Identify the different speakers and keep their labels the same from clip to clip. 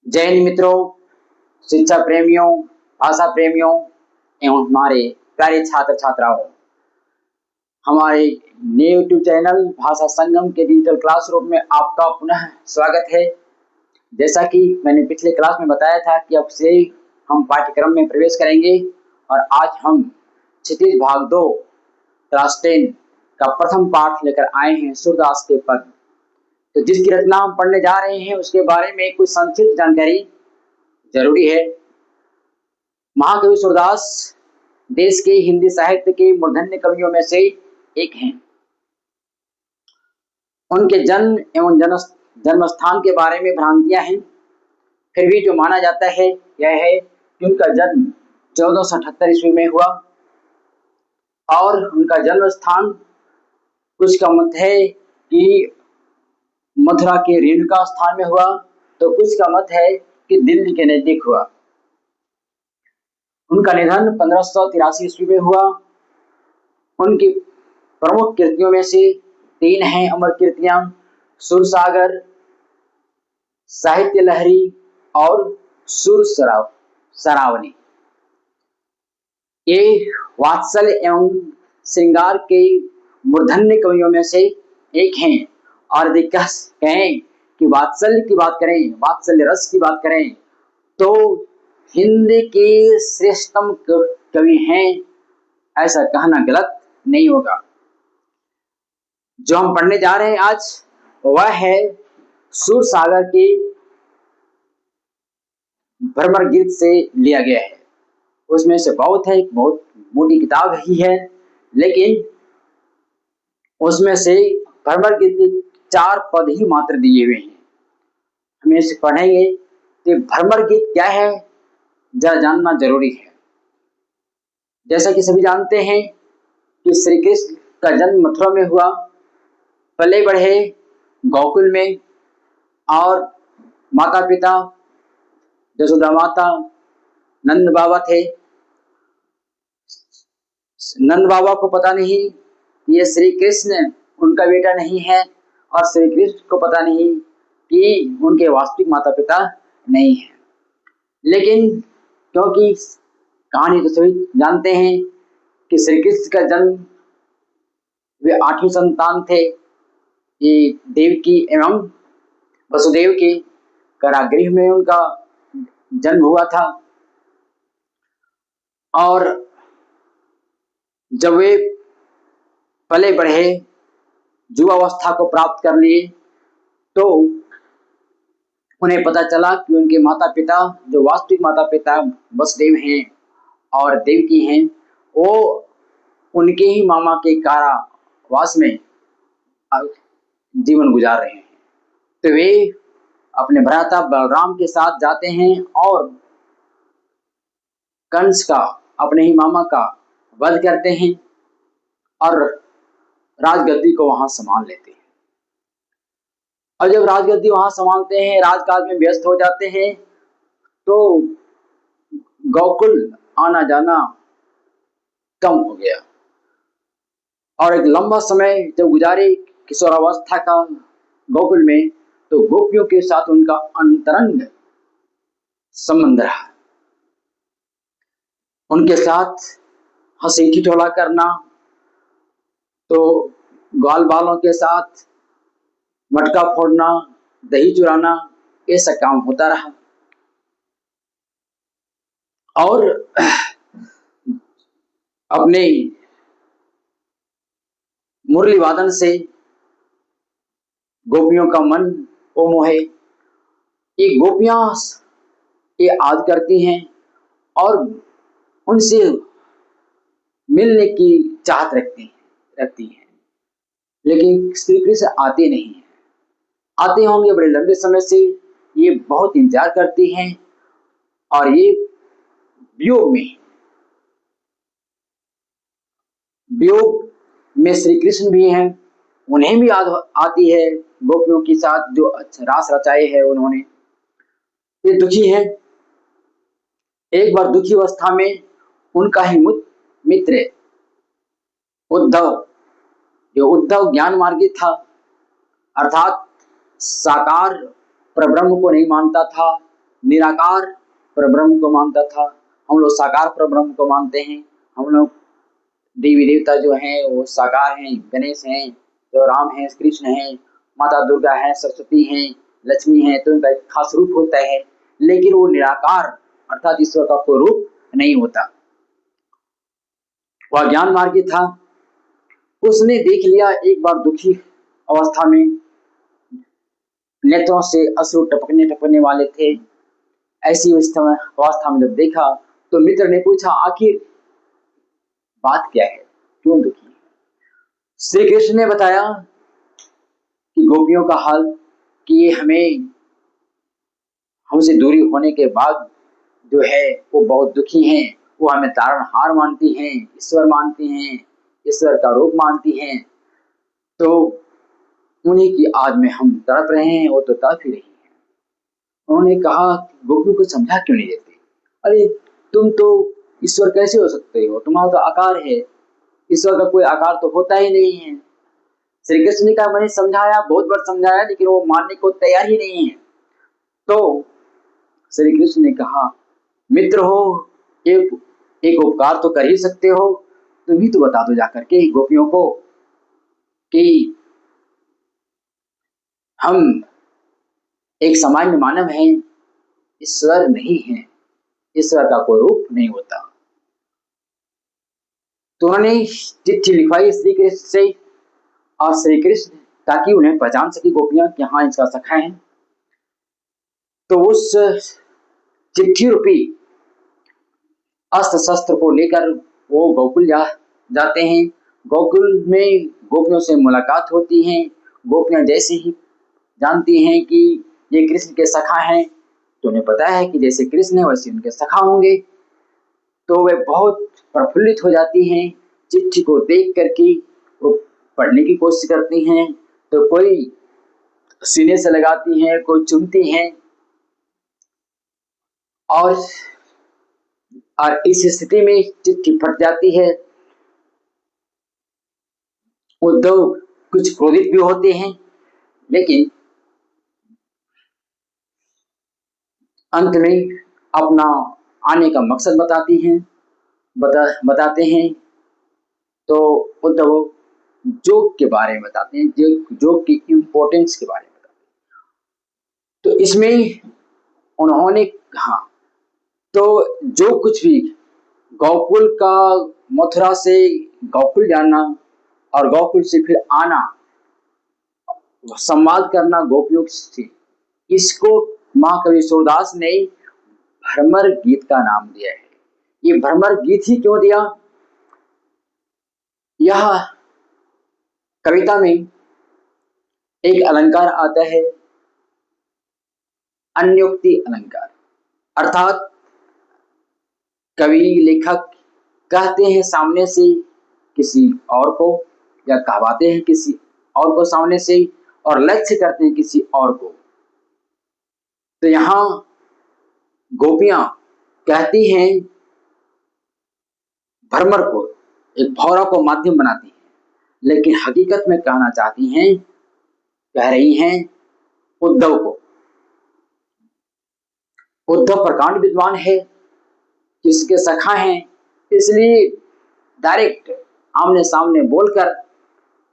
Speaker 1: जय हिंद मित्रों, शिक्षा प्रेमियों, भाषा प्रेमियों एवं हमारे प्यारे छात्र छात्राओं। हमारे नए यूट्यूब चैनल भाषा संगम के डिजिटल क्लासरूम में आपका पुनः स्वागत है। जैसा कि मैंने पिछले क्लास में बताया था कि अब से हम पाठ्यक्रम में प्रवेश करेंगे और आज हम क्षितिज भाग 2 क्लास 10 का प्रथम पाठ लेकर आए हैं, सूरदास के पद। तो जिसकी रचना हम पढ़ने जा रहे हैं उसके बारे में कुछ संक्षिप्त जानकारी जरूरी है। महाकवि सूरदास देश के हिंदी साहित्य के मूर्धन्य कवियों में से एक हैं। उनके जन्म एवं जन्म स्थान के बारे में भ्रांतियां हैं। फिर भी जो माना जाता है यह है कि उनका जन्म 1478 ईस्वी में हुआ और उनका जन्म स्थान कुछ का मत है कि मथुरा के रेणुका स्थान में हुआ, तो कुछ का मत है कि दिल्ली के नजदीक हुआ। उनका निधन 1583 ईस्वी में हुआ। उनकी प्रमुख कृतियों में से 3 हैं अमर कृतियां: सुरसागर, साहित्य लहरी और सुर सरावनी। ये वात्सल्य एवं श्रृंगार के मूर्धन्य कवियों में से एक हैं। और यदि कहें कि वात्सल्य की बात करें, वात्सल्य रस की बात करें, तो हिंदी के श्रेष्ठतम कवि हैं, ऐसा कहना गलत नहीं होगा। जो हम पढ़ने जा रहे हैं आज वह है सुरसागर के भ्रमर गीत से लिया गया है। उसमें से बहुत मोटी किताब ही है, लेकिन उसमें से भ्रमर गीत के 4 पद ही मात्र दिए हुए हैं। हम इसे पढ़ेंगे कि भ्रमर गीत क्या है, जरा जानना जरूरी है। जैसा कि सभी जानते हैं कि श्री कृष्ण का जन्म मथुरा में हुआ, पले बढ़े गोकुल में, और माता पिता यशोदा माता नंद बाबा थे। नंद बाबा को पता नहीं ये श्री कृष्ण उनका बेटा नहीं है, और श्री कृष्ण को पता नहीं कि उनके वास्तविक माता पिता नहीं है। लेकिन क्योंकि कहानी तो सभी जानते हैं कि श्री कृष्ण का जन्म, वे 8वीं संतान थे। ये देवकी एवं वसुदेव के कारागृह में उनका जन्म हुआ था। और जब वे पले बढ़े, युवावस्था को प्राप्त कर लिए, तो उन्हें पता चला कि उनके माता पिता, जो वास्तविक माता पिता वसुदेव हैं और देवकी हैं, वो उनके ही मामा के कारावास में जीवन गुजार रहे हैं। तो वे अपने भ्राता बलराम के साथ जाते हैं और कंस का, अपने ही मामा का वध करते हैं और राजगद्दी को वहां संभाल लेते हैं। और जब राजगद्दी वहां संभालते हैं, राजकाज में व्यस्त हो जाते हैं, तो गोकुल आना जाना कम हो गया। और एक लंबा समय जब गुजारे किशोरावस्था का गोकुल में, तो गोपियों के साथ उनका अंतरंग संबंध रहा। उनके साथ हंसी ठिठोला करना, तो ग्वाल बालों के साथ मटका फोड़ना, दही चुराना, ये सब काम होता रहा। और अपने मुरली वादन से गोपियों का मन ओ मोहे। ये गोपियां ये याद करती हैं और उनसे मिलने की चाहत रखती हैं, लेकिन श्री कृष्ण आते नहीं हैं। आते होंगे बड़े लंबे समय से, ये बहुत इंतजार करती हैं, और ये वियोग में श्री कृष्ण भी हैं, उन्हें भी याद आती है गोपियों के साथ जो रास रचाए है उन्होंने। ये दुखी है। एक बार दुखी अवस्था में उनका ही मित्र उद्धव, जो उद्धव ज्ञान मार्गी था, अर्थात साकार परब्रह्म को नहीं मानता था, निराकार परब्रह्म को मानता था, हम लोग साकार परब्रह्म को मानते हैं। हम लोग देवी देवता जो हैं वो साकार हैं, गणेश हैं, तो राम हैं, कृष्ण हैं, माता दुर्गा हैं, सरस्वती हैं, लक्ष्मी हैं, तो उनका एक खास रूप होता है। लेकिन वो निराकार अर्थात ईश्वर का कोई रूप नहीं होता। वह ज्ञान मार्गी था। उसने देख लिया एक बार दुखी अवस्था में नेत्रों से अश्रु टपकने टपकने वाले थे। ऐसी अवस्था में जब देखा तो मित्र ने पूछा, आखिर बात क्या है, क्यों दुखी है? श्री कृष्ण ने बताया कि गोपियों का हाल, कि ये हमसे दूरी होने के बाद जो है वो बहुत दुखी हैं। वो हमें तारणहार मानती हैं, ईश्वर मानती हैं, ईश्वर का रूप मानती हैं। तो उन्हीं की आड़ में हम तड़प रहे हैं, वो तो तड़प ही रही है। उन्होंने कहा, गोपियों को समझा क्यों नहीं देते? अरे तुम तो ईश्वर कैसे हो सकते हो, तुम्हारा तो आकार है, ईश्वर का कोई आकार तो होता ही नहीं है। श्री कृष्ण ने कहा, मैंने समझाया, बहुत बार समझाया, लेकिन वो मानने को तैयार ही नहीं है। तो श्री कृष्ण ने कहा, मित्र हो, एक एक उपकार तो कर ही सकते हो, तुम ही तो बता दो जाकर के गोपियों को कि हम एक सामान्य मानव हैं, ईश्वर नहीं है, ईश्वर का कोई रूप नहीं होता। तो उन्होंने चिट्ठी लिखवाई श्री कृष्ण से, और श्री कृष्ण ताकि उन्हें पहचान सके गोपियां कि हाँ इसका सखा है। तो उस चिट्ठी रूपी अस्त्र शस्त्र को लेकर वो गोकुल जाते हैं। गोकुल में गोपियों से मुलाकात होती है। गोपियां जैसे ही जानती हैं कि ये कृष्ण के सखा हैं, तो उन्हें पता है कि जैसे कृष्ण है वैसे उनके सखा होंगे, तो वे बहुत प्रफुल्लित हो जाती हैं। चिट्ठी को देख करके वो पढ़ने की कोशिश करती हैं, तो कोई सीने से लगाती हैं, कोई चुनती हैं, और इस स्थिति में चिट्ठी फट जाती है। उद्धव कुछ क्रोधित भी होते हैं, लेकिन अंत में अपना आने का मकसद बताते हैं। तो उद्धव जोग के बारे में बताते हैं, जोग की इम्पोर्टेंस के बारे में बताते हैं। तो इसमें उन्होंने कहा, तो जो कुछ भी गोकुल का, मथुरा से गोकुल जाना और गोकुल से फिर आना, संवाद करना गोपियों से, इसको महाकवि सूरदास ने भ्रमर गीत का नाम दिया है। ये भ्रमर गीत ही क्यों दिया? यह कविता में एक अलंकार आता है, अन्योक्ति अलंकार, अर्थात कवि लेखक कहते हैं सामने से किसी और को, या कहवाते हैं किसी और को सामने से, और लक्ष्य करते हैं किसी और को। तो यहां गोपियां कहती हैं भ्रमर को, एक भौरा को माध्यम बनाती हैं, लेकिन हकीकत में कहना चाहती हैं, कह रही हैं उद्धव को। उद्धव प्रकांड विद्वान है, किसके सखा हैं, इसलिए डायरेक्ट आमने सामने बोलकर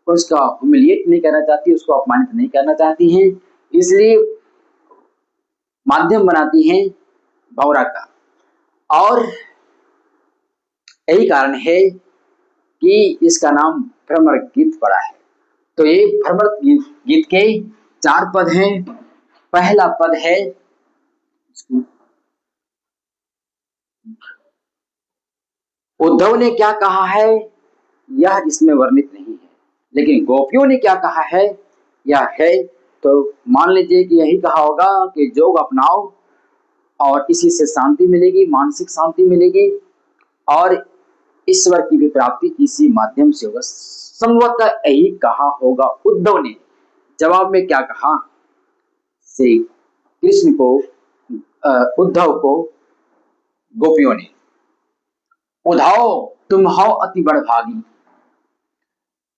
Speaker 1: उसका ह्यूमिलिएट नहीं करना चाहती, उसको अपमानित नहीं करना चाहती हैं, इसलिए माध्यम बनाती हैं भौरा का। और यही कारण है कि इसका नाम भ्रमर गीत पड़ा है। तो ये भ्रमर गीत के 4 पद हैं। पहला पद है, उद्धव ने क्या कहा है यह इसमें वर्णित नहीं है, लेकिन गोपियों ने क्या कहा है यह है। तो मान लीजिए कि यही कहा होगा कि योग अपनाओ और इसी से शांति मिलेगी, मानसिक शांति मिलेगी, और ईश्वर की भी प्राप्ति इसी माध्यम से होगा। संभवतः यही कहा होगा उद्धव ने। जवाब में क्या कहा श्री कृष्ण को, उद्धव को गोपियों ने, उधाओ तुम हो अति बड़भागी,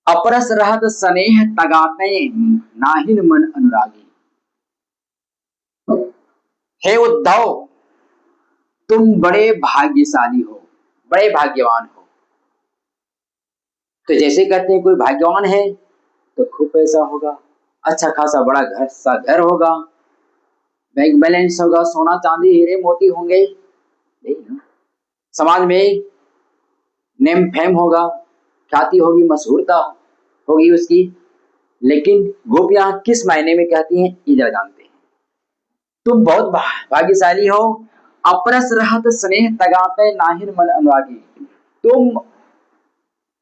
Speaker 1: अपरस रहत स्नेह तगाते नाहिन मन अनुरागी। हे उद्धव, तुम बड़े भाग्यशाली हो, बड़े भाग्यवान हो। तो जैसे कहते हैं कोई भाग्यवान है तो खूब पैसा होगा, अच्छा खासा बड़ा घर होगा, बैंक बैलेंस होगा, सोना चांदी हीरे मोती होंगे, नहीं ना? समाज में नेम फेम होगा, ख्याति होगी, मशहूरता होगी उसकी। लेकिन गोपियां किस मायने में कहती हैं, इधर जानते हैं। तुम बहुत भाग्यशाली हो, अपरस रहत स्नेह तगाते नाहिर मन अनुरागी। तुम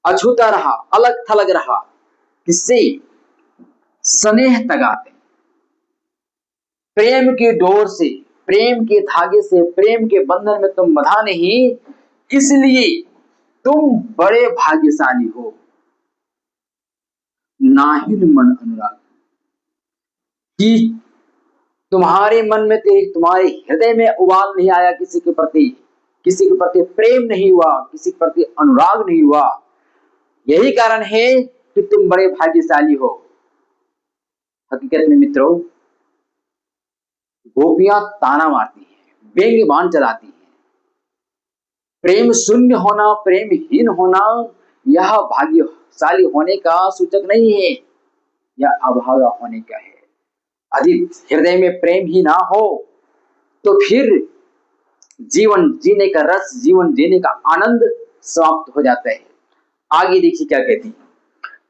Speaker 1: अछूता रहा, अलग थलग रहा, किससे? स्नेह तगाते, प्रेम की डोर से, प्रेम के धागे से, प्रेम के बंधन में तुम बंधा नहीं, इसलिए तुम बड़े भाग्यशाली हो। नाहिर मन अनुराग, कि तुम्हारे मन में, तुम्हारे हृदय में उबाल नहीं आया किसी के प्रति, किसी के प्रति प्रेम नहीं हुआ, किसी के प्रति अनुराग नहीं हुआ। यही कारण है कि तुम बड़े भाग्यशाली हो। हकीकत में मित्रों, गोपियां ताना मारती हैं, व्यंग्य बाण चलाती हैं। प्रेम शून्य होना, प्रेमहीन होना, यह भाग्यशाली होने का सूचक नहीं है, यह अभागा होने का है। यदि हृदय में प्रेम ही ना हो तो फिर जीवन जीने का रस, जीवन जीने का आनंद समाप्त हो जाता है। आगे देखिए क्या कहती है,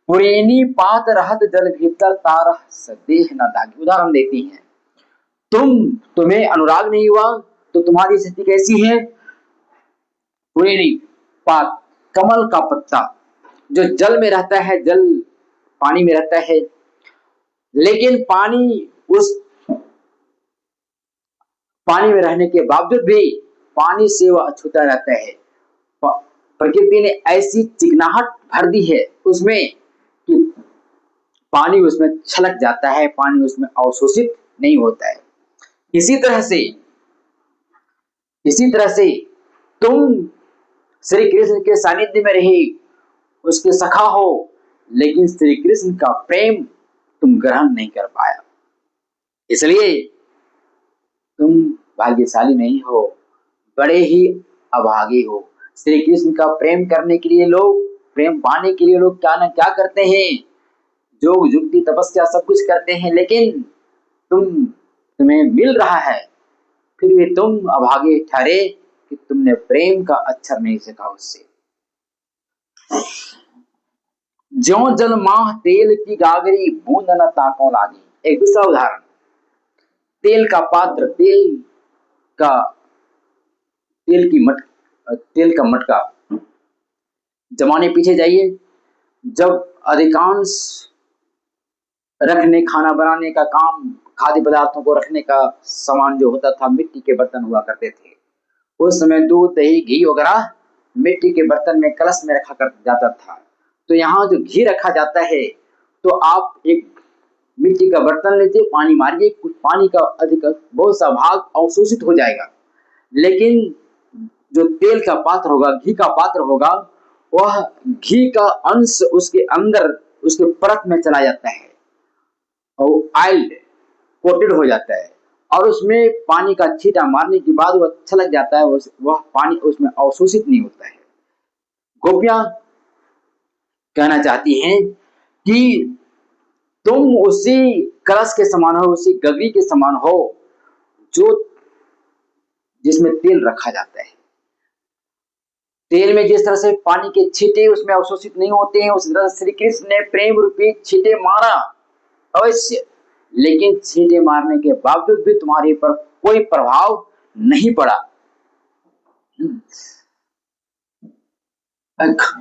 Speaker 1: पुरेनी पात रहत जल भीतर तारह सदेह न दागी। उदाहरण देती हैं, तुम्हें अनुराग नहीं हुआ तो तुम्हारी स्थिति कैसी है? पुरेनी पात, कमल का पत्ता जो जल में रहता है, जल पानी में रहता है, लेकिन पानी में रहने के बावजूद भी पानी से वह अछूता रहता है। प्रकृति ने ऐसी चिकनाहट भर दी है उसमें कि पानी उसमें छलक जाता है, पानी उसमें अवशोषित नहीं होता है। इसी तरह से तुम श्री कृष्ण के सानिध्य में रही, उसके सखा हो, लेकिन श्री कृष्ण का प्रेम तुम ग्रहण नहीं कर पाया, इसलिए तुम भाग्यशाली नहीं हो, बड़े ही अभागे हो। श्री कृष्ण का प्रेम करने के लिए लोग, प्रेम पाने के लिए लोग क्या न क्या करते हैं, योग युक्ति तपस्या सब कुछ करते हैं, लेकिन तुम्हें मिल रहा है, फिर भी तुम अभागे ठहरे कि तुमने प्रेम का अक्षर नहीं सीखा उससे। ज्यों जल माह तेल की गागरी, बूंद न ताको लागी। एक दूसरा उदाहरण, तेल का पात्र, तेल का मटका। जमाने पीछे जाइए, जब अधिकांश रखने, खाना बनाने का काम, खाद्य पदार्थों को रखने का सामान जो होता था, मिट्टी के बर्तन हुआ करते थे। उस समय दूध, दही, घी वगैरह मिट्टी के बर्तन में, कलश में रखा कर जाता था। तो यहाँ जो घी रखा जाता है, तो आप एक मिट्टी का बर्तन लीजिए, पानी मारिए, कुछ पानी का अधिक बहुत सा भाग अवशोषित हो जाएगा, लेकिन जो तेल का पात्र होगा, घी का पात्र होगा, वह घी का अंश उसके अंदर, उसके परत में चला जाता है और ऑयल कोटेड हो जाता है, और उसमें पानी का छींटा मारने के बाद वह छलक जाता है, वह पानी उसमें अवशोषित नहीं होता है। गोपियां कहना चाहती हैं कि तुम उसी कलश के समान हो, उसी गगरी के समान हो जो जिसमें तेल रखा जाता है। तेल में जिस तरह से पानी के छींटे उसमें अवशोषित नहीं होते हैं, उसी तरह श्री कृष्ण ने प्रेम रूपी छींटे मारा अवश्य, लेकिन छींटे मारने के बावजूद भी तुम्हारे पर कोई प्रभाव नहीं पड़ा।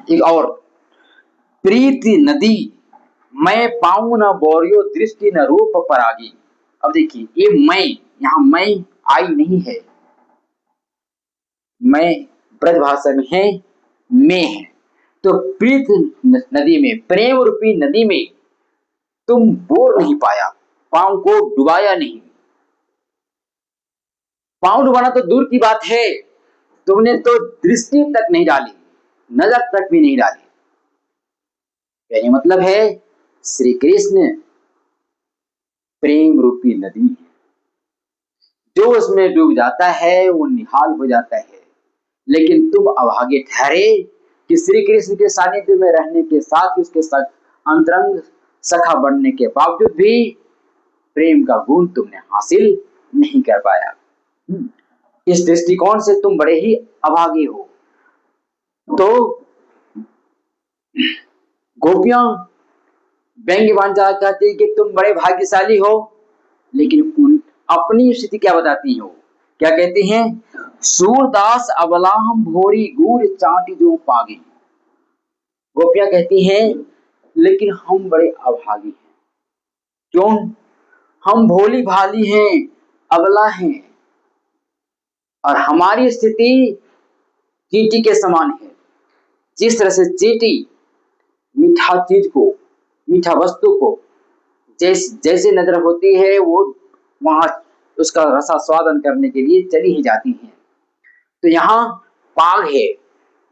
Speaker 1: एक और, प्रीति नदी मैं पाऊं न बोरियो, दृष्टि न रूप परागी। अब देखिए, ये मैं, यहां मैं आई नहीं है, मैं ब्रज भाषा में है, मैं है। तो प्रीत नदी में, प्रेम रूपी नदी में तुम बोर नहीं पाया, पांव को डुबाया नहीं। पांव डुबाना तो दूर की बात है, तुमने तो दृष्टि तक नहीं डाली, नजर तक भी नहीं डाली। कहने मतलब है, श्री कृष्ण प्रेम रूपी नदी है, जो उसमें डूब जाता है वो निहाल हो जाता है। लेकिन तुम अभागे ठहरे कि श्री कृष्ण के सानिध्य में रहने के साथ ही उसके साथ अंतरंग सखा बनने के बावजूद भी प्रेम का गुण तुमने हासिल नहीं कर पाया। इस दृष्टिकोण से तुम बड़े ही अभागे हो। तो गोपियां व्यंग्यवान कहती है कि तुम बड़े भाग्यशाली हो, लेकिन उन अपनी स्थिति क्या बताती हो, क्या कहती हैं? सूरदास अबला हम भोरी गुर चाटी जो पागे। गोपियां कहती हैं लेकिन हम बड़े अभागी हैं। क्यों? हम भोली भाली हैं, अबला हैं, और हमारी स्थिति चींटी के समान है। जिस तरह से चींटी मीठा चीज को, मीठा वस्तु को जैसे नजर होती है वो वहां उसका रसास्वादन करने के लिए चली ही जाती है। तो यहाँ पाग है।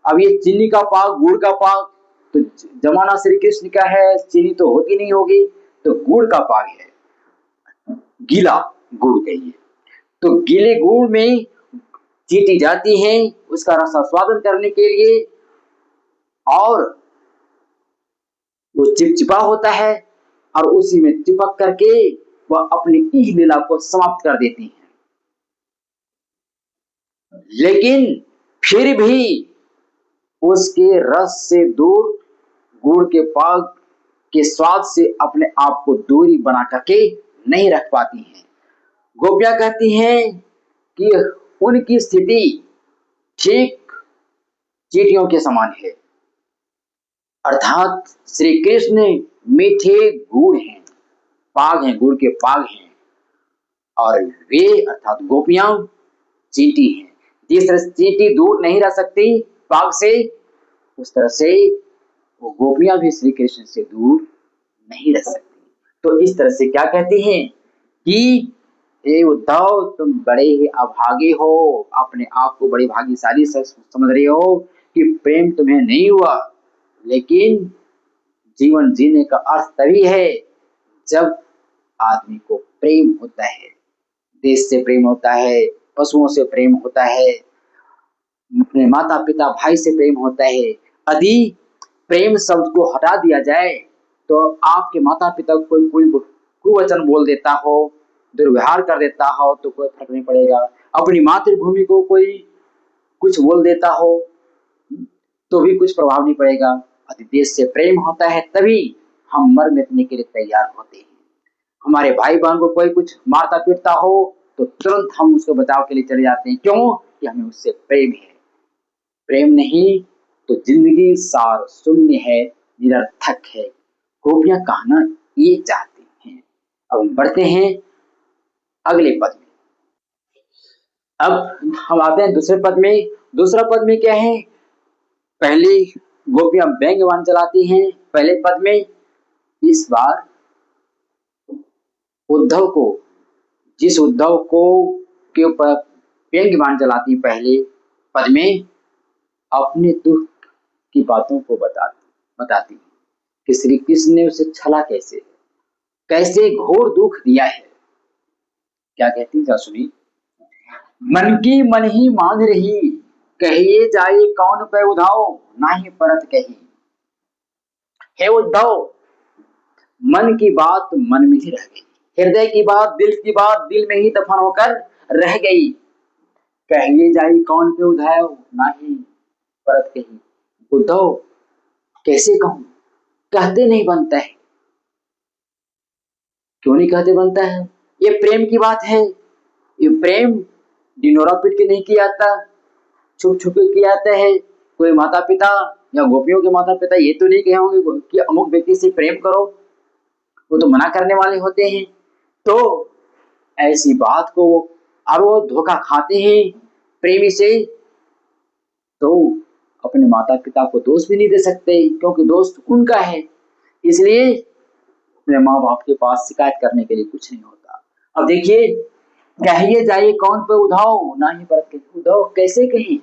Speaker 1: अब ये चीनी का पाग, गुड़ का पाग, तो जमाना श्री कृष्ण का है, चीनी तो होती नहीं होगी, तो गुड़ का पाग है, गीला गुड़ कहिए। तो गीले गुड़ में चींटी जाती है उसका रसास्वादन करने के लिए, और वो चिपचिपा होता है और उसी में चिपक करके वह अपनी इह लीला को समाप्त कर देती है। लेकिन फिर भी उसके रस से दूर, गुड़ के पाग के स्वाद से अपने आप को दूरी बना करके नहीं रख पाती हैं। गोपियां कहती हैं कि उनकी स्थिति ठीक चींटियों के समान है, अर्थात श्री कृष्ण मीठे गुड़ हैं, पाग हैं, गुड़ के पाग हैं, और वे अर्थात गोपियां चींटी हैं। जिस तरह से चींटी दूर नहीं रह सकती पाग से, उस तरह से वो गोपियां भी श्री कृष्ण से दूर नहीं रह सकती। तो इस तरह से क्या कहती हैं कि हे उद्धव, तुम बड़े ही अभागे हो, अपने आप को बड़े भाग्यशाली समझ रहे हो कि प्रेम तुम्हें नहीं हुआ। लेकिन जीवन जीने का अर्थ तभी है जब आदमी को प्रेम होता है, देश से प्रेम होता है, पशुओं से प्रेम होता है, अपने माता पिता भाई से प्रेम होता है। यदि प्रेम शब्द को हटा दिया जाए तो आपके माता पिता को कोई कुवचन बोल देता हो, दुर्व्यवहार कर देता हो तो कोई फर्क नहीं पड़ेगा। अपनी मातृभूमि को कोई कुछ बोल देता हो तो भी कुछ प्रभाव नहीं पड़ेगा। यदि देश से प्रेम होता है तभी हम मर मिटने के लिए तैयार होते हैं। हमारे भाई बहन को कोई कुछ मारता पीटता हो तो तुरंत हम उसको बचाव के लिए चले जाते हैं। क्यों? कि हमें उससे प्रेम है। प्रेम नहीं तो जिंदगी सार शून्य है, निरर्थक है। गोपियां कहना ये चाहती हैं। अब हम बढ़ते हैं अगले पद में। अब हम आते हैं दूसरे पद में। दूसरा पद में क्या है? पहले गोपियां व्यंग्यवान चलाती हैं पहले पद में, इस बार उद्धव को, जिस उद्धव को के ऊपर व्यंग्यवान चलाती पहले पद में, अपने दुख की बातों को बताती कि श्री कृष्ण ने उसे छला कैसे घोर दुख दिया है। क्या कहती है सुनी? मन की मन ही मान रही, कहिए जाए कौन पे उधाओ, ना ही परत कही। हे उद्धव, मन की बात मन में ही रह गई, हृदय की बात, दिल की बात दिल में ही दफन होकर रह गई। कहिए जाई कौन पे उधाओ, ना ही परत कही। उद्धव, कैसे कहूं, कहते नहीं बनता है। क्यों नहीं कहते बनता है? ये प्रेम की बात है। ये प्रेम डिनोरा पीट के नहीं किया जाता, छुप छुप के किया जाता है। कोई माता पिता या गोपियों के माता पिता ये तो नहीं कहे होंगे कि अमुक व्यक्ति से प्रेम करो, वो तो मना करने वाले होते हैं। तो ऐसी बात को और वो धोखा खाते हैं प्रेमी से, तो अपने माता पिता को दोष भी नहीं दे सकते क्योंकि दोष उनका है। इसलिए अपने माँ बाप के पास शिकायत करने के लिए कुछ नहीं होता। अब देखिए, कहिए जाइए कौन पे उधाओ, ना ही परत कही। उधाओ कैसे कहें,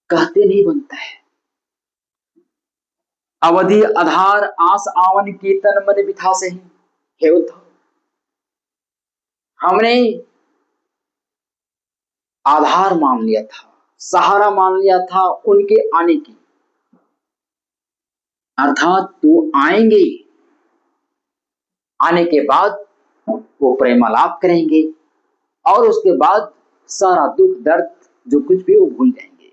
Speaker 1: कहते नहीं बनता है। अवधि आधार आस आवन कीर्तन मन बिथा से ही। हे उद्धव, हमने आधार मान लिया था, सहारा मान लिया था उनके आने की, अर्थात वो आएंगे, आने के बाद वो प्रेमालाप करेंगे और उसके बाद सारा दुख दर्द जो कुछ भी वो भूल जाएंगे।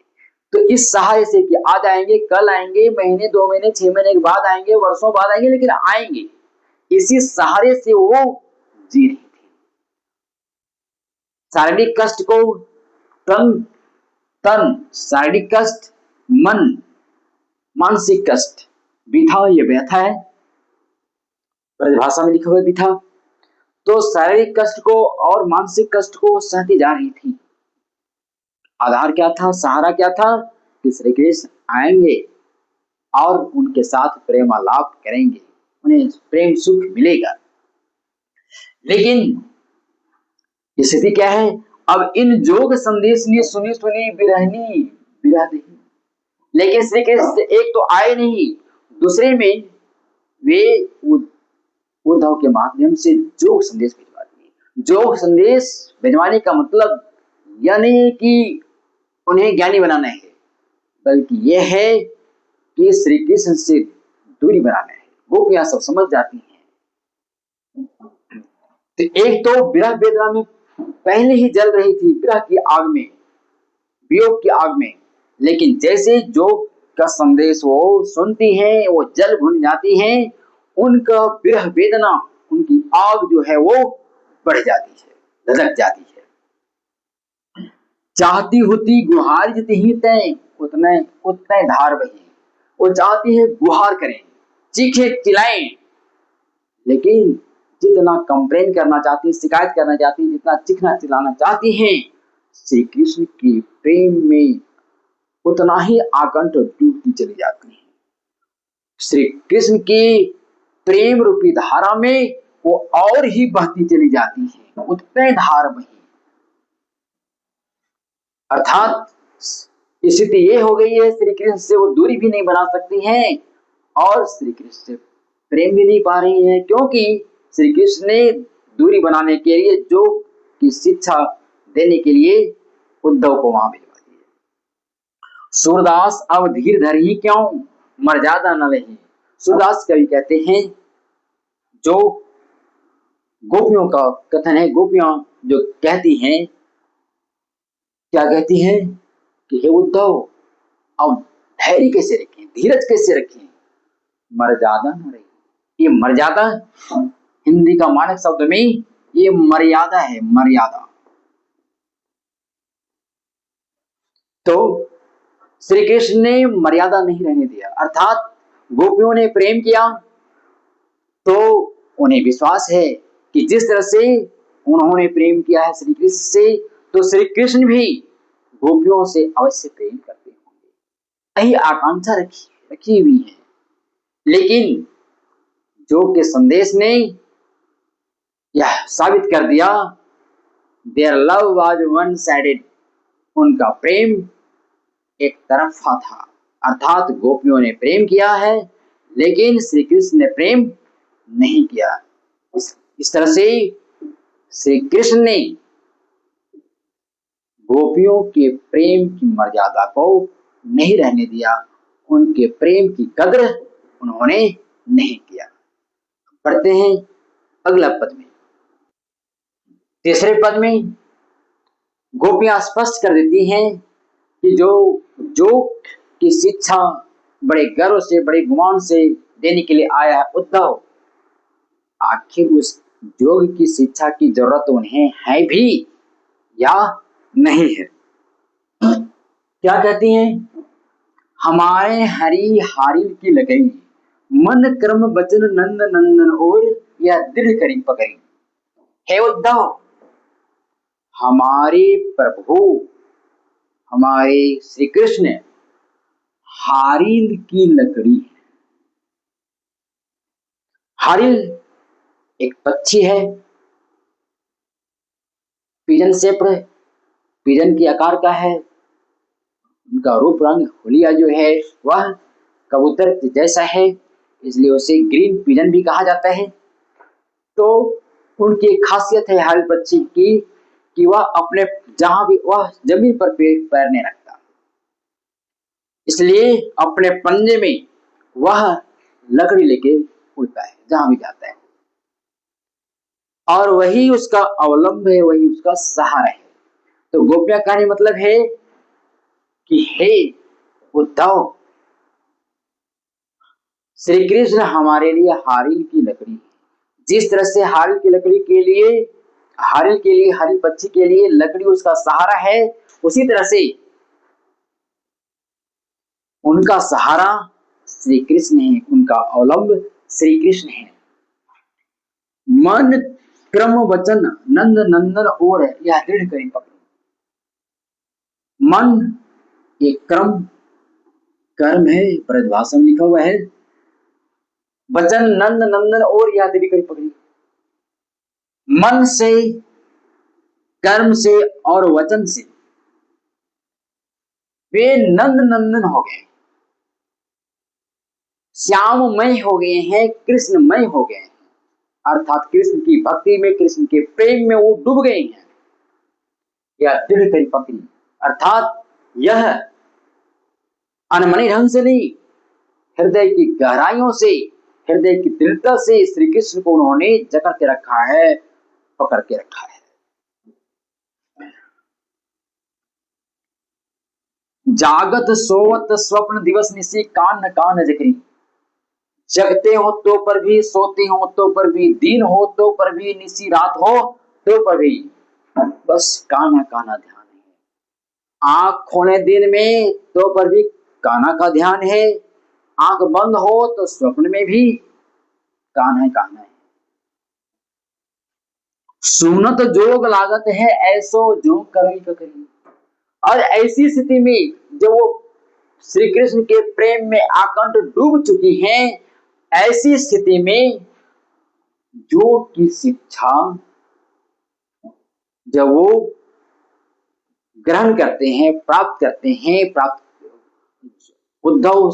Speaker 1: तो इस सहारे से कि आज आएंगे, कल आएंगे, महीने 2 महीने 6 महीने के बाद आएंगे, वर्षों बाद आएंगे, लेकिन आएंगे, इसी सहारे से वो जी रही थी। शारीरिक कष्ट को तन तन, शारीरिक कष्ट मन, मानसिक कष्ट, विथा ये व्यथा है, ब्रजभाषा में लिखा हुआ विथा। तो शारीरिक कष्ट को और मानसिक कष्ट को सहती जा रही थी। आधार क्या था, सहारा क्या था कि श्री कृष्ण आएंगे और उनके साथ प्रेमालाप करेंगे, उन्हें प्रेम सुख मिलेगा। लेकिन स्थिति क्या है, अब इन जोग संदेश ने सुनी सुनी बिरहनी बिरह नहीं, लेकिन श्री कृष्ण एक तो आए नहीं, दूसरे में वे उद्धव के माध्यम से जोग संदेश भिजवा दिए। जोग संदेश भिजवाने का मतलब यह नहीं है कि उन्हें ज्ञानी बनाना है, बल्कि यह है कि श्री कृष्ण से दूरी बनाना है। गोपियां सब समझ जाती हैं। तो एक तो विरह वेदना में पहले ही जल रही थी, विरह की आग में, वियोग की आग में, लेकिन जैसे जोग का संदेश वो सुनती हैं, वो जल भुन जाती हैं, उनका विरह वेदना, उनकी आग जो है वो बढ़ जाती है, धधक जाती है। चाहती होती गुहार जित ही तय, उतने उतने धार बही। वो चाहती है गुहार करें, चीखे चिल्लाएं, लेकिन जितना कंप्लेन करना चाहती है, शिकायत करना चाहती है, जितना चीखना चिल्लाना चाहती हैं, श्री कृष्ण के प्रेम में उतना ही आकंठ डूबती चली जाती है। श्री कृष्ण की प्रेम रूपी धारा में वो और ही बहती चली जाती है, उतने धार बही। अर्थात स्थिति ये हो गई है, श्री कृष्ण से वो दूरी भी नहीं बना सकती हैं और श्री कृष्ण से प्रेम भी नहीं पा रही हैं, क्योंकि श्री कृष्ण ने दूरी बनाने के लिए जोग की शिक्षा देने के लिए उद्धव को वहां भिजवा दिया। सूरदास अब धीर धर ही क्यों, मर्यादा न रही। सूरदास कवि कहते हैं, जो गोपियों का कथन है, गोपियां जो कहती हैं, क्या कहती हैं कि हे उद्धव, अब धैर्य कैसे रखें, धीरज कैसे रखें, मर्यादा न रही। ये मर्यादा हिंदी का मानक शब्द में ये मर्यादा है, मर्यादा। तो श्री कृष्ण ने मर्यादा नहीं रहने दिया, अर्थात गोपियों ने प्रेम किया तो उन्हें विश्वास है कि जिस तरह से उन्होंने प्रेम किया है श्री कृष्ण से, तो श्री कृष्ण भी गोपियों से अवश्य प्रेम करते होंगे, यही आकांक्षा रखी हुई है। लेकिन जोग के संदेश ने यह साबित कर दिया, their love was one sided, उनका प्रेम एक तरफा था, अर्थात गोपियों ने प्रेम किया है लेकिन श्री कृष्ण ने प्रेम नहीं किया। इस तरह से श्री कृष्ण ने गोपियों के प्रेम की मर्यादा को नहीं रहने दिया, उनके प्रेम की कद्र उन्होंने नहीं किया। पढ़ते हैं अगला पद में। तीसरे पद में गोपियां स्पष्ट कर देती हैं कि जो की शिक्षा बड़े गर्व से, बड़े गुमान से देने के लिए आया है उद्धव, आखिर उस योग की शिक्षा की जरूरत उन्हें है भी या नहीं है। क्या कहती हैं, हमारे हरि हारिल की लगई, मन कर्म वचन नंद नंदन और या दृढ़ करी पकड़ी। हे उद्धव, हमारे प्रभु, हमारे श्री कृष्ण हारिल की लकड़ी है। हारिल एक पक्षी है, पिजन शेप्ड, पिजन की आकार का है, उनका रूप रंग हुलिया जो है वह कबूतर जैसा है, इसलिए उसे ग्रीन पिजन भी कहा जाता है। तो उनकी एक खासियत है हरित पक्षी की कि वह अपने जहां भी वह जमीन पर पैर नहीं रखता, इसलिए अपने पंजे में वह लकड़ी लेके उड़ता है जहां भी जाता है, और वही उसका अवलंब है, वही उसका सहारा है। तो गोपियां कहानी मतलब है कि हे उद्धव, श्री कृष्ण हमारे लिए हारिल की लकड़ी है। जिस तरह से हारिल की लकड़ी के लिए, हारिल के लिए, हरिल पक्षी के लिए लकड़ी उसका सहारा है, उसी तरह से उनका सहारा श्री कृष्ण है, उनका अवलंब श्री कृष्ण है। मन क्रम वचन नंद नंदन और यह दृढ़ करी पकड़ी। मन एक कर्म है, ब्रजभाषा में लिखा हुआ है। वचन नंद नंदन और यह दृढ़ करी पकड़ी। मन से, कर्म से और वचन से वे नंद नंदन हो गए, श्याममय हो गए हैं, कृष्णमय हो गए हैं, अर्थात कृष्ण की भक्ति में, कृष्ण के प्रेम में वो डूब गए हैं। यह दृढ़ करी पकड़ी अर्थात यह अनमने ढंग से नहीं, हृदय की गहराइयों से, हृदय की दृढ़ता से श्री कृष्ण को उन्होंने जकड़ के रखा है, पकड़ के रखा है। जागत सोवत स्वप्न दिवस निशी कान कान जकरी। जगते हो तो पर भी, सोते हो तो पर भी, दिन हो तो पर भी, निशी रात हो तो पर भी, बस काना काना ध्यान है। आंख खोले दिन में तो पर भी काना का ध्यान है, आंख बंद हो तो स्वप्न में भी कान्हा कान्हा है। सुनत जोग लागत है ऐसो जो करी करी। और ऐसी स्थिति में जब वो श्री कृष्ण के प्रेम में आकंठ डूब चुकी हैं, ऐसी स्थिति में योग की शिक्षा जब वो ग्रहण करते हैं, प्राप्त करते हैं, उद्धव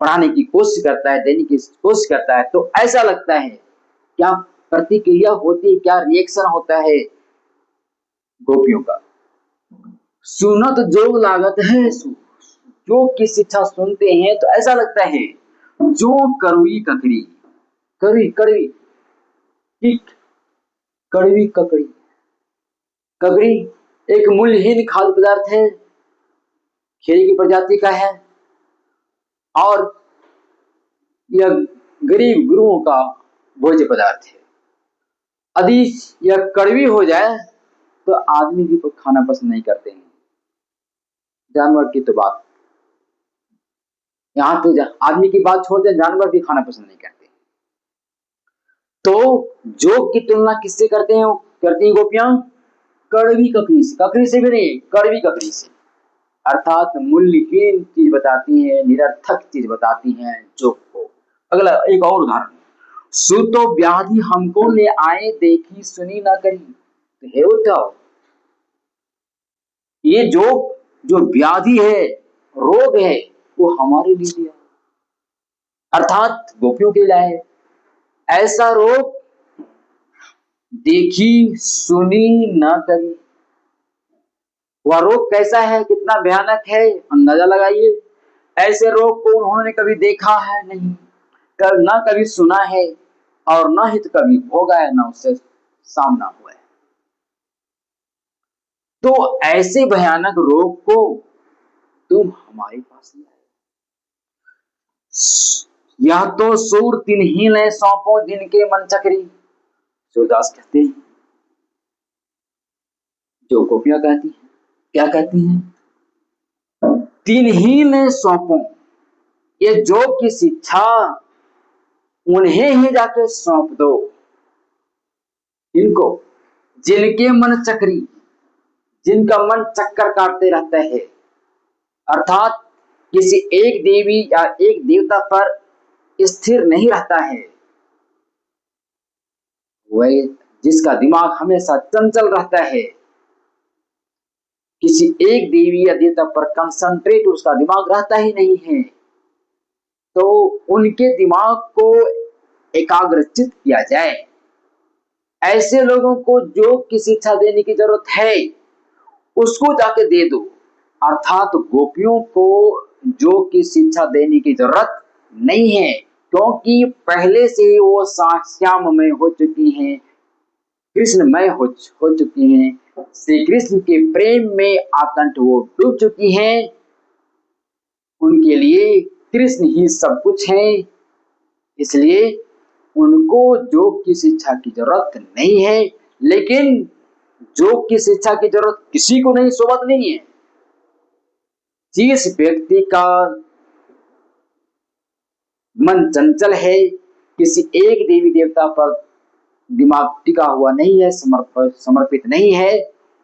Speaker 1: पढ़ाने की कोशिश करता है, देने की कोशिश करता है, तो ऐसा लगता है क्या प्रतिक्रिया होती है, क्या रिएक्शन होता है गोपियों का। सुनत जोग लागत है, योग की शिक्षा सुनते हैं तो ऐसा लगता है जो कड़वी ककड़ी, कड़वी कड़वी कड़वी ककड़ी। ककड़ी एक मूल्यहीन खाद्य पदार्थ है, खेल की प्रजाति का है, और यह गरीब गुरुओं का भोज्य पदार्थ है। यदि यह कड़वी हो जाए तो आदमी भी को खाना पसंद नहीं करते हैं, जानवर की तो बात, यहाँ तो आदमी की बात छोड़ दें, जानवर भी खाना पसंद नहीं करते। तो जोग की तुलना किससे करते हैं, करती हैं गोपियां? कड़वी ककड़ी से, ककड़ी से भी नहीं, कड़वी ककड़ी से, अर्थात मूल्यहीन चीज बताती हैं, निरर्थक चीज बताती हैं जोग को। अगला एक और उदाहरण, सुतो व्याधि हमको ले आए देखी सुनी ना करी। तो हे उद्धव, ये जो व्याधि है, रोग है, वो हमारे लिए दिया, अर्थात गोपियों के लिए। ऐसा रोग देखी सुनी न करी। वह रोग कैसा है, कितना भयानक है, अंदाजा लगाइए। ऐसे रोग को उन्होंने कभी देखा है नहीं, न कभी सुना है, और न ही तो कभी भोगा है, न उससे सामना हुआ है। तो ऐसे भयानक रोग को तुम हमारे पास ले आए। यह तो सूर तिन्हीं ने सौंपो जिनके मन चक्री। सूरदास कहते हैं, जो गोपियां कहती हैं, क्या कहती हैं? तिन्हीं ने सौंपो, ये जोग की शिक्षा उन्हें ही जाके सौंप दो। इनको, जिनके मन चक्री, जिनका मन चक्कर काटते रहता है, अर्थात किसी एक देवी या एक देवता पर स्थिर नहीं रहता है, वह जिसका दिमाग हमेशा चंचल रहता है, किसी एक देवी या देवता पर कंसंट्रेट उसका दिमाग रहता ही नहीं है, तो उनके दिमाग को एकाग्रचित किया जाए, ऐसे लोगों को जो की शिक्षा देने की जरूरत है उसको जाके दे दो। अर्थात गोपियों को जो की शिक्षा देने की जरूरत नहीं है, क्योंकि पहले से ही वो श्याममय हो चुकी हैं, कृष्णमय हो चुकी हैं, श्री कृष्ण के प्रेम में आकंठ वो डूब चुकी हैं। उनके लिए कृष्ण ही सब कुछ है, इसलिए उनको योग की शिक्षा की जरूरत नहीं है। लेकिन योग की शिक्षा की जरूरत किसी को नहीं, सोबत नहीं है। जिस व्यक्ति का मन चंचल है, किसी एक देवी देवता पर दिमाग टिका हुआ नहीं है, समर्पित नहीं है,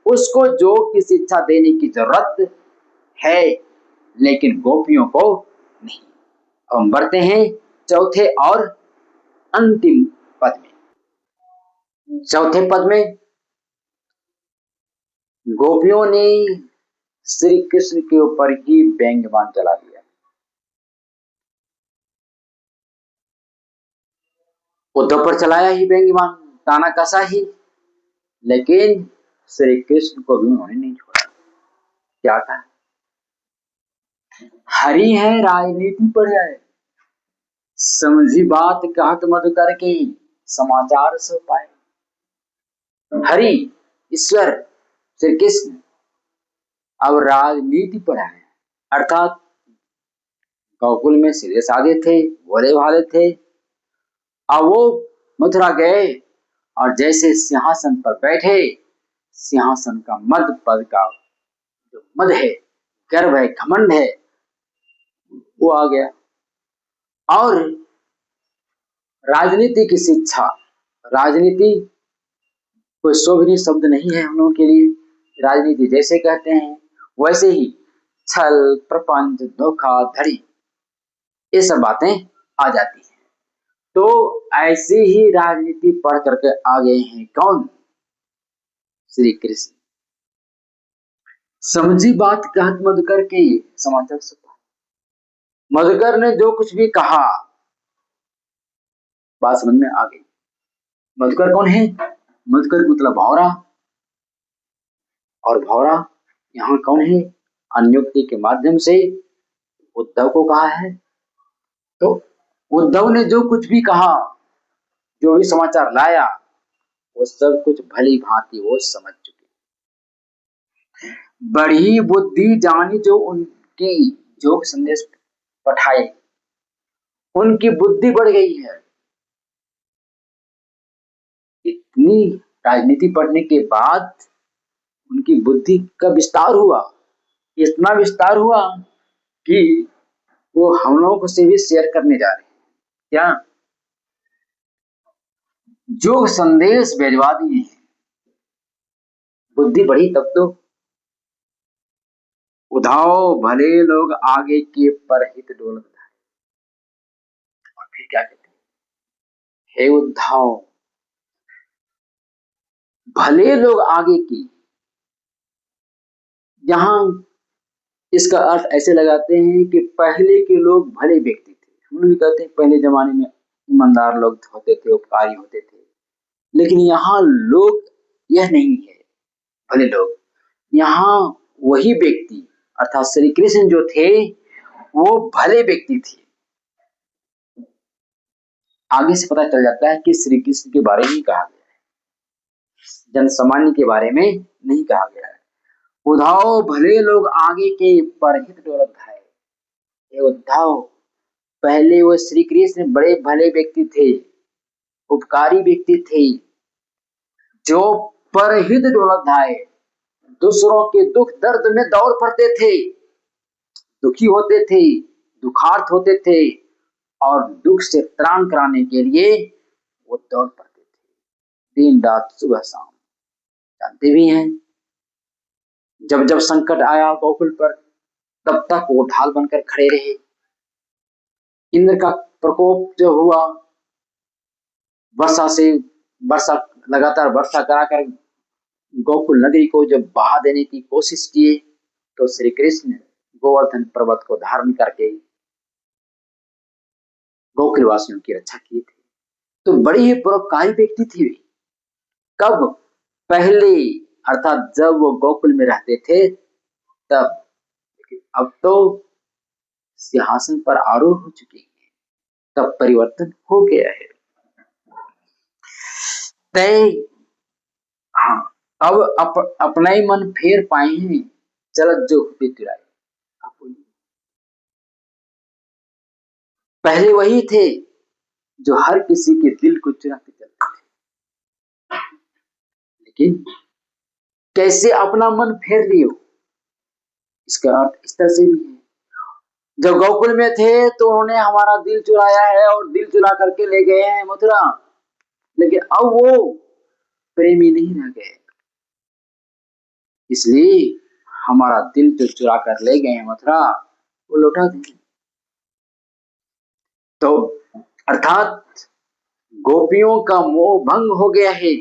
Speaker 1: उसको योग की शिक्षा देने की जरूरत है, लेकिन गोपियों को नहीं। अब हम बढ़ते हैं चौथे और अंतिम पद में। चौथे पद में गोपियों ने श्री कृष्ण के ऊपर ही व्यंग्यबाण चला दिया। उद्धव पर चलाया ही व्यंग्यबाण, ताना कसा ही, लेकिन श्री कृष्ण को भी उन्होंने नहीं छोड़ा। क्या कहा? हरि है राजनीति पर है, समझी बात कहत मधुकर के समाचार सो पाए। हरि ईश्वर श्री कृष्ण अब राजनीति पर है, अर्थात गोकुल में सीधे साधे थे, भोले भाले थे। अब वो मथुरा गए और जैसे सिंहासन पर बैठे, सिंहासन का मध्य पद का जो मद है, गर्व है, घमंड है, वो आ गया। और राजनीति की शिक्षा, राजनीति कोई शोभनीय शब्द नहीं है हम लोगों के लिए। राजनीति जैसे कहते हैं वैसे ही छल, प्रपंच, धोखाधड़ी, ये सब बातें आ जाती हैं। तो ऐसी ही राजनीति पढ़ करके आ गए हैं कौन? श्री कृष्ण। समझी बात कहत मधुकर के समाचार से मधुकर ने जो कुछ भी कहा, बात समझ में आ गई। मधुकर कौन है? मधुकर मतलब भौरा, और भौरा यहाँ कौन है? अनुयुक्ति के माध्यम से उद्धव को कहा है। तो उद्धव ने जो कुछ भी कहा, जो भी समाचार लाया, वो सब कुछ भली भांति वो समझ चुके। बड़ी बुद्धि जानी जो उनकी जो संदेश पठाए, उनकी बुद्धि बढ़ गई है। इतनी राजनीति पढ़ने के बाद उनकी बुद्धि का विस्तार हुआ, इतना विस्तार हुआ कि वो हम लोगों से भी शेयर करने जा रहे हैं। क्या? जो संदेश भेजवा दिए हैं, बुद्धि बढ़ी तब तो। उधाओ भले लोग आगे के परहित डोलत है। और फिर क्या कहते हैं? हे उद्धव, भले लोग आगे की, यहां इसका अर्थ ऐसे लगाते हैं कि पहले के लोग भले व्यक्ति थे। हम लोग भी कहते हैं पहले जमाने में ईमानदार लोग होते थे, उपकारी होते थे, लेकिन यहाँ लोग यह नहीं है भले लोग। यहाँ वही व्यक्ति अर्थात श्री कृष्ण जो थे वो भले व्यक्ति थे। आगे से पता चल जाता है कि श्री कृष्ण के बारे में कहा गया है, जन सामान्य के बारे में नहीं कहा गया है। उद्धव भले लोग आगे के परहित डोलत है। उद्धव, पहले वो श्री कृष्ण बड़े भले व्यक्ति थे, उपकारी व्यक्ति थे, जो परहित डोलत धाये, दूसरों के दुख दर्द में दौड़ पड़ते थे, दुखी होते थे, दुखार्थ होते थे, और दुख से त्राण कराने के लिए वो दौड़ पड़ते थे दिन रात, सुबह शाम। जानते भी हैं जब जब संकट आया गोकुल पर, तब तक वो ढाल बनकर खड़े रहे। इंद्र का प्रकोप जो हुआ, वर्षा लगातार वर्षा कराकर गोकुल नगरी को जब बहा देने की कोशिश किए, तो श्री कृष्ण गोवर्धन पर्वत को धारण करके गोकुल वासियों की रक्षा किए थे। तो बड़े ही परोपकारी व्यक्ति थे। कब? पहले, अर्थात जब वो गोकुल में रहते थे तब। लेकिन अब तो सिंहासन पर आरूढ़ हो चुके हैं, तब परिवर्तन हो गया है। तय हाँ, अब अपना ही मन फेर पाए हैं, चलत जो हुए तिराए। आप बोलिए। पहले वही थे जो हर किसी के दिल को चुराते चलते थे, लेकिन कैसे अपना मन फेर लिए हो, इसका अर्थ इस तरह से भी है। जब गोकुल में थे तो उन्होंने हमारा दिल चुराया है और दिल चुरा करके ले गए हैं मथुरा, लेकिन अब वो प्रेमी नहीं रह गए, इसलिए हमारा दिल जो चुरा कर ले गए हैं मथुरा, वो लौटा देंगे। तो अर्थात गोपियों का मोह भंग हो गया है,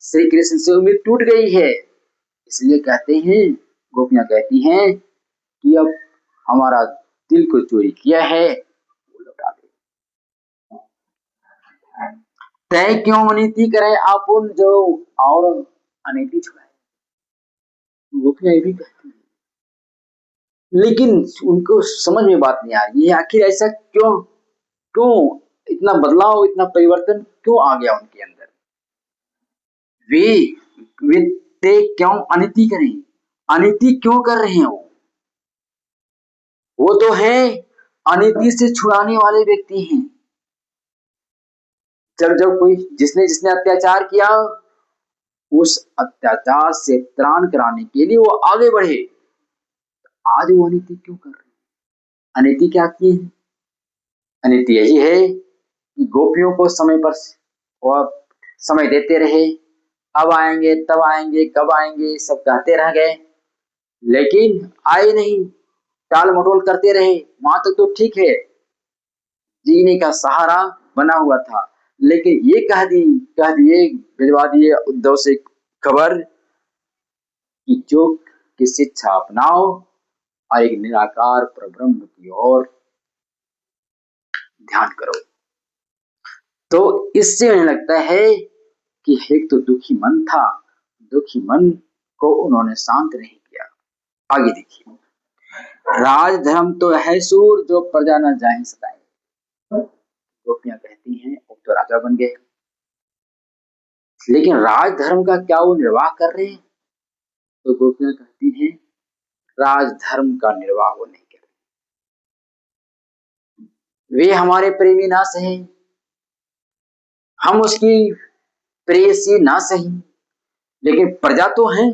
Speaker 1: श्री कृष्ण से उम्मीद टूट गई है, इसलिए कहते हैं, गोपियां कहती हैं कि अब हमारा दिल को चोरी किया है वो लौटा दे। तय क्यों अनिति करे आपुन जो और अनिति छुड़ाए, गोपियां ये भी कहती हैं, लेकिन उनको समझ में बात नहीं आ रही है, आखिर ऐसा क्यों क्यों इतना बदलाव, इतना परिवर्तन क्यों आ गया उनके अंदर। वे वे ते क्यों अनिति करें, अनिति क्यों कर रहे हैं वो तो है अनिति से छुड़ाने वाले व्यक्ति हैं। जब जब कोई जिसने जिसने अत्याचार किया, उस अत्याचार से त्राण कराने के लिए वो आगे बढ़े, आज वो अनिति क्यों कर रहे हैं। अनिति क्या की है? अनिति यही है कि गोपियों को समय पर और समय देते रहे, अब आएंगे तब आएंगे कब आएंगे सब कहते रह गए, लेकिन आए नहीं, टाल मटोल करते रहे। वहां तक तो ठीक है, जीने का सहारा बना हुआ था, लेकिन ये कह दिए भिजवा दिए उद्धव से खबर कि जो की शिक्षा अपनाओ और एक निराकार परब्रह्म की ओर ध्यान करो। तो इससे उन्हें लगता है कि एक तो दुखी मन था, दुखी मन को उन्होंने शांत नहीं किया। आगे देखिए, राजधर्म तो है सूर जो प्रजा न जाए सताए। गोपियां कहती हैं अब तो राजा बन गए, लेकिन राजधर्म का क्या वो निर्वाह कर रहे हैं? तो गोपियां कहती हैं राजधर्म का निर्वाह वो नहीं कर रहे। वे हमारे प्रेमी ना सहे, हम उसकी प्रेयसी ना सही, लेकिन प्रजा तो है,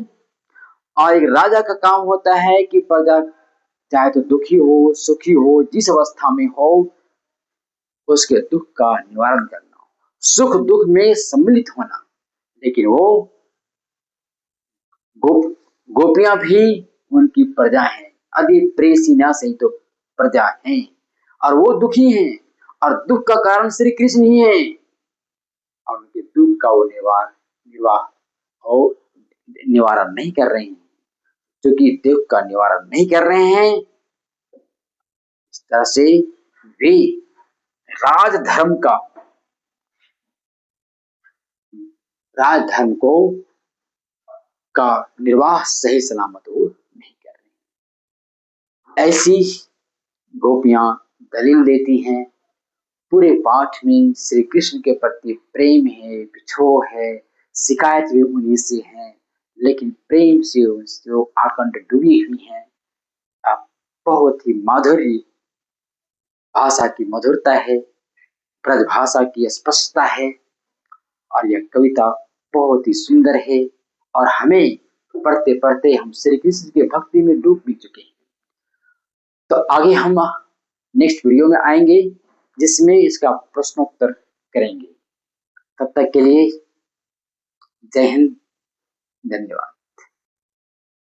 Speaker 1: और एक राजा का काम होता है कि प्रजा चाहे तो दुखी हो सुखी हो जिस अवस्था में हो, उसके दुख का निवारण करना, सुख दुख में सम्मिलित होना। लेकिन वो गोपियां भी उनकी प्रजा हैं, अभी प्रेसी ना सही तो प्रजा हैं, और वो दुखी हैं, और दुख का कारण श्री कृष्ण ही है, और उनके दुख का वो निर्वाह और निवारण नहीं कर रहे हैं। क्योंकि दुख का निवारण नहीं कर रहे हैं, इस तरह से वे राजधर्म को का निर्वाह सही सलामत वो नहीं कर रहे। ऐसी गोपियां दलील देती हैं। पूरे पाठ में श्री कृष्ण के प्रति प्रेम है, बिछोह है, शिकायत भी उन्हीं से है, लेकिन प्रेम से जो आकंठ डूबी हुई है। बहुत ही माधुर्य भाषा की मधुरता है, ब्रज भाषा की स्पष्टता है, और यह कविता बहुत ही सुंदर है, और हमें पढ़ते पढ़ते हम श्री कृष्ण के भक्ति में डूब भी चुके हैं। तो आगे हम नेक्स्ट वीडियो में आएंगे जिसमें इसका प्रश्नोत्तर करेंगे। तब तक के लिए जय हिंद, धन्यवाद।